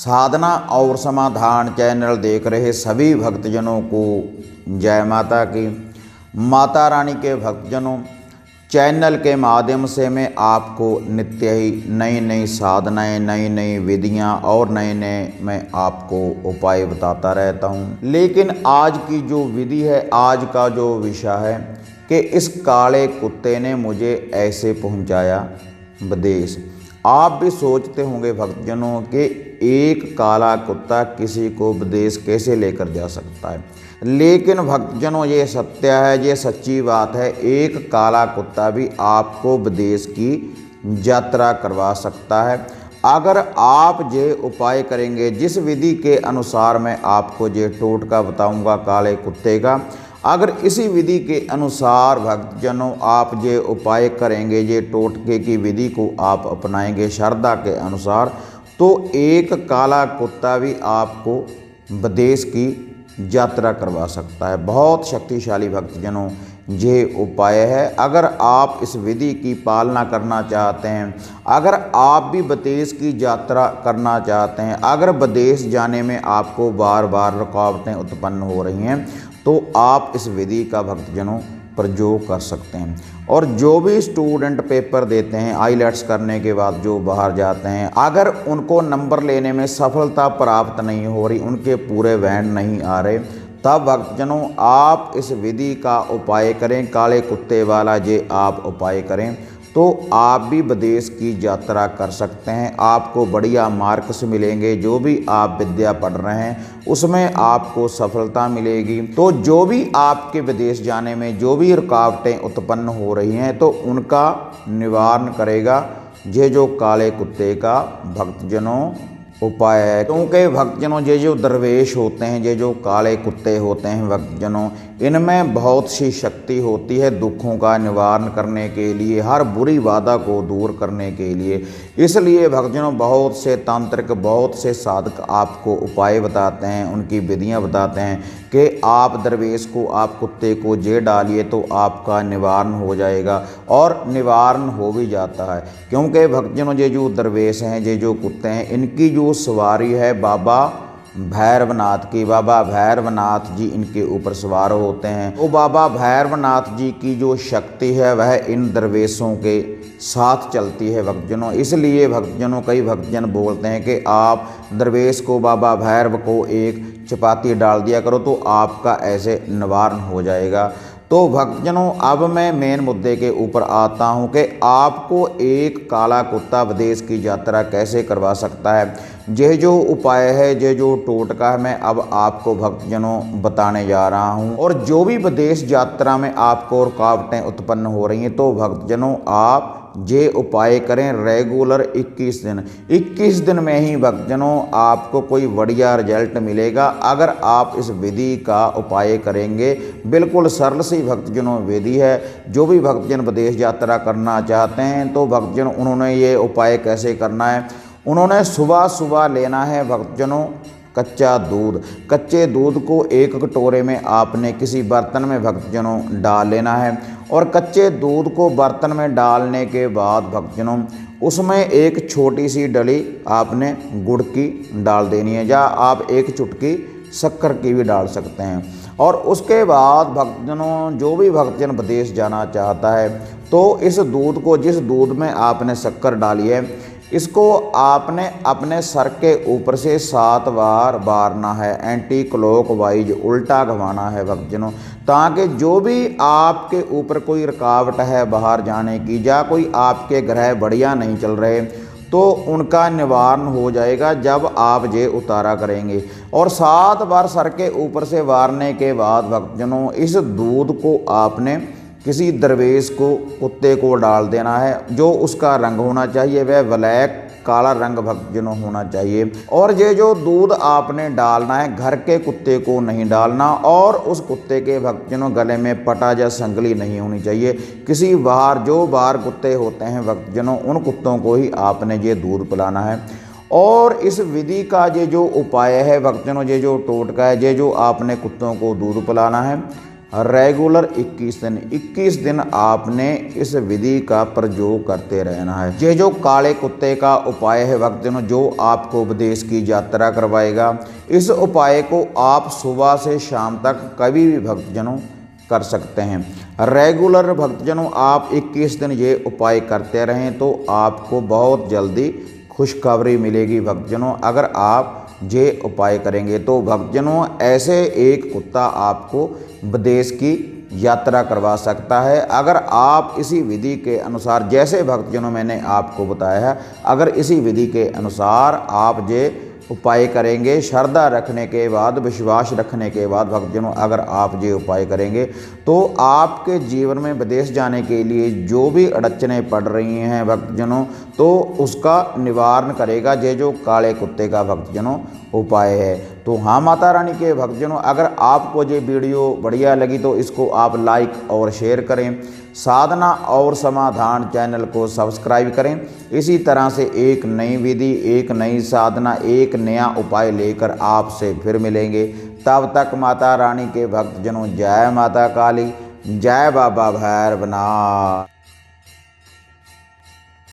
साधना और समाधान चैनल देख रहे सभी भक्तजनों को जय माता की। माता रानी के भक्तजनों, चैनल के माध्यम से मैं आपको नित्य ही नई नई साधनाएं, नई नई विधियां और नए नए मैं आपको उपाय बताता रहता हूं। लेकिन आज की जो विधि है, आज का जो विषय है कि इस काले कुत्ते ने मुझे ऐसे पहुंचाया विदेश। आप भी सोचते होंगे भक्तजनों कि एक काला कुत्ता किसी को विदेश कैसे लेकर जा सकता है। लेकिन भक्तजनों, ये सत्य है, ये सच्ची बात है। एक काला कुत्ता भी आपको विदेश की यात्रा करवा सकता है अगर आप ये उपाय करेंगे। जिस विधि के अनुसार मैं आपको ये टोटका बताऊंगा काले कुत्ते का, अगर इसी विधि के अनुसार भक्तजनों आप ये उपाय करेंगे, ये टोटके की विधि को आप अपनाएंगे श्रद्धा के अनुसार, तो एक काला कुत्ता भी आपको विदेश की यात्रा करवा सकता है। बहुत शक्तिशाली भक्तजनों ये उपाय है। अगर आप इस विधि की पालना करना चाहते हैं, अगर आप भी विदेश की यात्रा करना चाहते हैं, अगर विदेश जाने में आपको बार बार रुकावटें उत्पन्न हो रही हैं, तो आप इस विधि का भक्तजनों प्रयोग कर सकते हैं। और जो भी स्टूडेंट पेपर देते हैं, आईलेट्स करने के बाद जो बाहर जाते हैं, अगर उनको नंबर लेने में सफलता प्राप्त नहीं हो रही, उनके पूरे बैंड नहीं आ रहे, तब भक्तजनों आप इस विधि का उपाय करें, काले कुत्ते वाला ये आप उपाय करें, तो आप भी विदेश की यात्रा कर सकते हैं। आपको बढ़िया मार्क्स मिलेंगे। जो भी आप विद्या पढ़ रहे हैं उसमें आपको सफलता मिलेगी। तो जो भी आपके विदेश जाने में जो भी रुकावटें उत्पन्न हो रही हैं, तो उनका निवारण करेगा ये जो काले कुत्ते का भक्तजनों उपाय है। क्योंकि भक्तजनों ये जो दरवेश होते हैं, ये जो काले कुत्ते होते हैं भक्तजनों, इनमें बहुत सी शक्ति होती है दुखों का निवारण करने के लिए, हर बुरी बाधा को दूर करने के लिए। इसलिए भक्तजनों बहुत से तांत्रिक, बहुत से साधक आपको उपाय बताते हैं, उनकी विधियां बताते हैं कि आप दरवेश को, आप कुत्ते को जे डालिए तो आपका निवारण हो जाएगा, और निवारण हो भी जाता है। क्योंकि भक्तजनों ये जो दरवेश हैं, ये जो कुत्ते हैं, इनकी जो सवारी है बाबा भैरवनाथ की, बाबा भैरवनाथ जी इनके ऊपर सवार होते हैं। वो बाबा भैरवनाथ जी की जो शक्ति है वह इन दरवेशों के साथ चलती है भक्तजनों। इसलिए भक्तजनों कई भक्तजन बोलते हैं कि आप दरवेश को, बाबा भैरव को एक चपाती डाल दिया करो तो आपका ऐसे निवारण हो जाएगा। तो भक्तजनों अब मैं मेन मुद्दे के ऊपर आता हूं कि आपको एक काला कुत्ता विदेश की यात्रा कैसे करवा सकता है। यह जो उपाय है, यह जो टोटका है, मैं अब आपको भक्तजनों बताने जा रहा हूं। और जो भी विदेश यात्रा में आपको रुकावटें उत्पन्न हो रही हैं, तो भक्तजनों आप ये उपाय करें रेगुलर 21 दिन। 21 दिन में ही भक्तजनों आपको कोई बढ़िया रिजल्ट मिलेगा अगर आप इस विधि का उपाय करेंगे। बिल्कुल सरल सी भक्तजनों विधि है। जो भी भक्तजन विदेश यात्रा करना चाहते हैं, तो भक्तजन उन्होंने ये उपाय कैसे करना है, उन्होंने सुबह सुबह लेना है भक्तजनों कच्चा दूध। कच्चे दूध को एक कटोरे में आपने किसी बर्तन में भक्तजनों डाल लेना है, और कच्चे दूध को बर्तन में डालने के बाद भक्तजनों उसमें एक छोटी सी डली आपने गुड़ की डाल देनी है, या आप एक चुटकी शक्कर की भी डाल सकते हैं। और उसके बाद भक्तजनों जो भी भक्तजन विदेश जाना चाहता है, तो इस दूध को, जिस दूध में आपने शक्कर डाली है, इसको आपने अपने सर के ऊपर से 7 बार बारना है, एंटी क्लॉकवाइज उल्टा घुमाना है भक्तजनों, ताकि जो भी आपके ऊपर कोई रुकावट है बाहर जाने की, या कोई आपके ग्रह बढ़िया नहीं चल रहे, तो उनका निवारण हो जाएगा जब आप ये उतारा करेंगे। और 7 बार सर के ऊपर से वारने के बाद भक्तजनों इस दूध को आपने किसी दरवेश को, कुत्ते को डाल देना है। जो उसका रंग होना चाहिए वह ब्लैक, काला रंग भक्तजनों होना चाहिए। और ये जो दूध आपने डालना है, घर के कुत्ते को नहीं डालना, और उस कुत्ते के भक्तजनों गले में पटा या संगली नहीं होनी चाहिए। किसी बाहर, जो बाहर कुत्ते होते हैं भक्तजनों, उन कुत्तों को ही आपने ये दूध पिलाना है। और इस विधि का ये जो उपाय है भक्तजनों, ये जो टोटका है, ये जो आपने कुत्तों को दूध पिलाना है, रेगुलर 21 दिन आपने इस विधि का प्रयोग करते रहना है। ये जो काले कुत्ते का उपाय है भक्तजनों, जो आपको विदेश की यात्रा करवाएगा, इस उपाय को आप सुबह से शाम तक कभी भी भक्तजनों कर सकते हैं। रेगुलर भक्तजनों आप 21 दिन ये उपाय करते रहें तो आपको बहुत जल्दी खुशखबरी मिलेगी भक्तजनों। अगर आप ये उपाय करेंगे तो भक्तजनों ऐसे एक कुत्ता आपको विदेश की यात्रा करवा सकता है। अगर आप इसी विधि के अनुसार, जैसे भक्तजनों मैंने आपको बताया है, अगर इसी विधि के अनुसार आप ये उपाय करेंगे, श्रद्धा रखने के बाद, विश्वास रखने के बाद भक्तजनों, अगर आप ये उपाय करेंगे तो आपके जीवन में विदेश जाने के लिए जो भी अड़चनें पड़ रही हैं भक्तजनों, तो उसका निवारण करेगा ये जो काले कुत्ते का भक्तजनों उपाय है। तो हाँ माता रानी के भक्तजनों, अगर आपको ये वीडियो बढ़िया लगी तो इसको आप लाइक और शेयर करें। साधना और समाधान चैनल को सब्सक्राइब करें। इसी तरह से एक नई विधि, एक नई साधना, एक नया उपाय लेकर आपसे फिर मिलेंगे। तब तक माता रानी के भक्तजनों जय माता काली, जय बाबा भैरवनाथ।